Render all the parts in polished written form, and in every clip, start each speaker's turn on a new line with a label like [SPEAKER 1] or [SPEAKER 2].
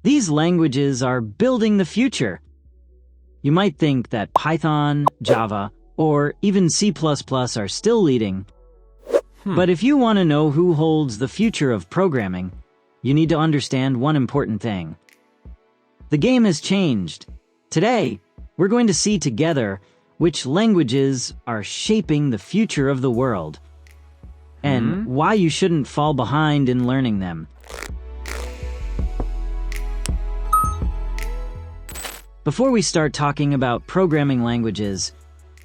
[SPEAKER 1] These languages are building the future. You might think that Python, Java, or even C++ are still leading. But if you want to know who holds the future of programming, you need to understand one important thing. The game has changed. Today, we're going to see together which languages are shaping the future of the world, and why you shouldn't fall behind in learning them. Before we start talking about programming languages,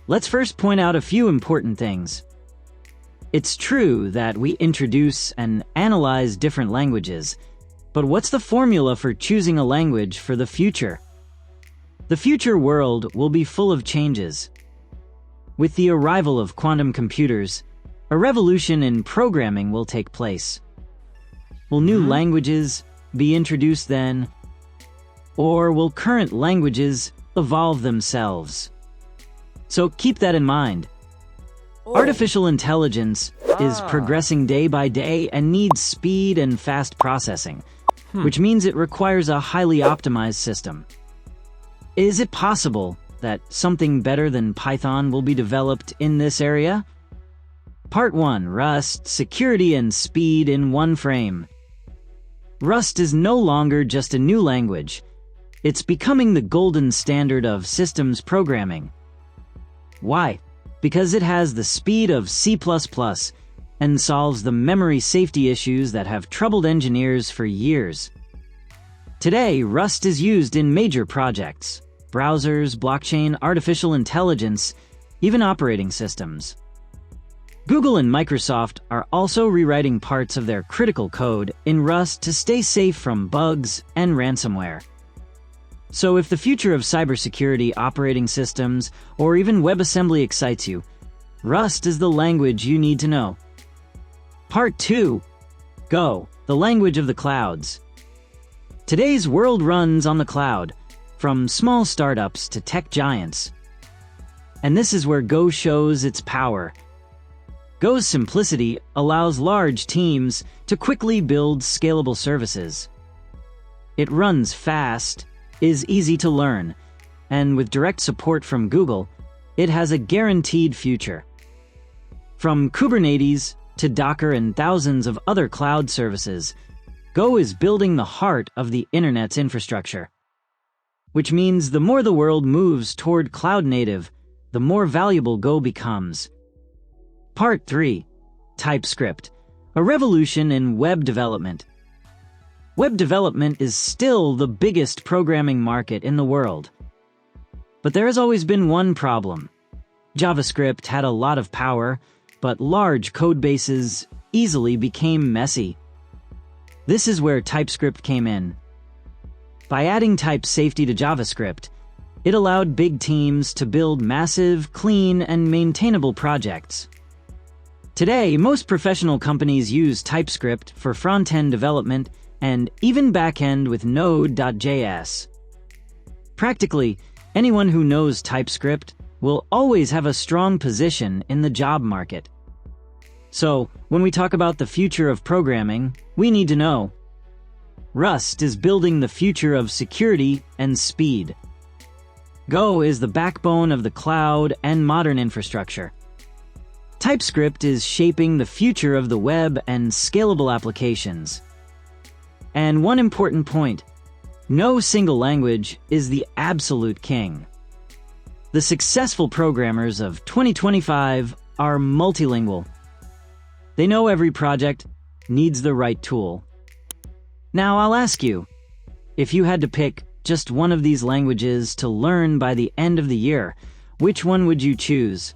[SPEAKER 1] let's first point out a few important things. It's true that we introduce and analyze different languages, but what's the formula for choosing a language for the future? The future world will be full of changes. With the arrival of quantum computers, a revolution in programming will take place. Will new languages be introduced then? Or will current languages evolve themselves? So keep that in mind. Artificial intelligence is progressing day by day and needs speed and fast processing, which means it requires a highly optimized system. Is it possible that something better than Python will be developed in this area? Part 1. Rust, Security and Speed in one frame. Rust is no longer just a new language. It's becoming the golden standard of systems programming. Why? Because it has the speed of C++ and solves the memory safety issues that have troubled engineers for years. Today, Rust is used in major projects: browsers, blockchain, artificial intelligence, even operating systems. Google and Microsoft are also rewriting parts of their critical code in Rust to stay safe from bugs and ransomware. So if the future of cybersecurity, operating systems, or even WebAssembly excites you, Rust is the language you need to know. Part 2. Go, the language of the clouds. Today's world runs on the cloud, from small startups to tech giants. And this is where Go shows its power. Go's simplicity allows large teams to quickly build scalable services. It runs fast, is easy to learn, and with direct support from Google, it has a guaranteed future. From Kubernetes to Docker and thousands of other cloud services, Go is building the heart of the internet's infrastructure. Which means the more the world moves toward cloud native, the more valuable Go becomes. Part 3. TypeScript, a revolution in web development. Web development is still the biggest programming market in the world. But there has always been one problem. JavaScript had a lot of power, but large code bases easily became messy. This is where TypeScript came in. By adding type safety to JavaScript, it allowed big teams to build massive, clean, and maintainable projects. Today, most professional companies use TypeScript for front-end development and even back-end with Node.js. Practically, anyone who knows TypeScript will always have a strong position in the job market. So, when we talk about the future of programming, we need to know: Rust is building the future of security and speed. Go is the backbone of the cloud and modern infrastructure. TypeScript is shaping the future of the web and scalable applications. And one important point: no single language is the absolute king. The successful programmers of 2025 are multilingual. They know every project needs the right tool. Now I'll ask you, if you had to pick just one of these languages to learn by the end of the year, which one would you choose?